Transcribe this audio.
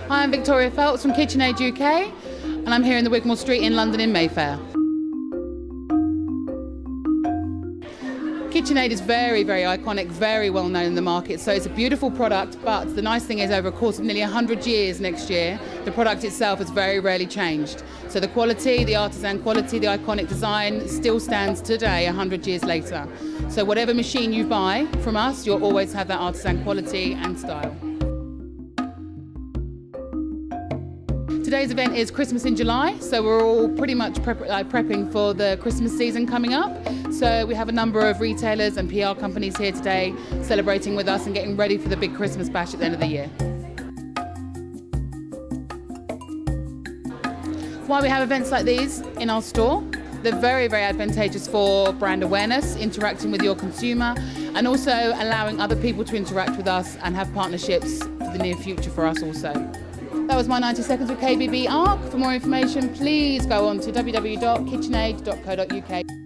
Hi, I'm Victoria Phelps from KitchenAid UK, and I'm here in the Wigmore Street in London in Mayfair. KitchenAid is very, very iconic, very well known in the market, so it's a beautiful product, but the nice thing is over a course of nearly 100 years next year, the product itself has very rarely changed. So the quality, the artisan quality, the iconic design still stands today 100 years later. So whatever machine you buy from us, you'll always have that artisan quality and style. Today's event is Christmas in July, so we're all pretty much prepping for the Christmas season coming up. So we have a number of retailers and PR companies here today celebrating with us and getting ready for the big Christmas bash at the end of the year. Why we have events like these in our store? They're very, very advantageous for brand awareness, interacting with your consumer, and also allowing other people to interact with us and have partnerships for the near future for us also. That was my 90 seconds with KBB Ark. For more information, please go on to www.kitchenaid.co.uk.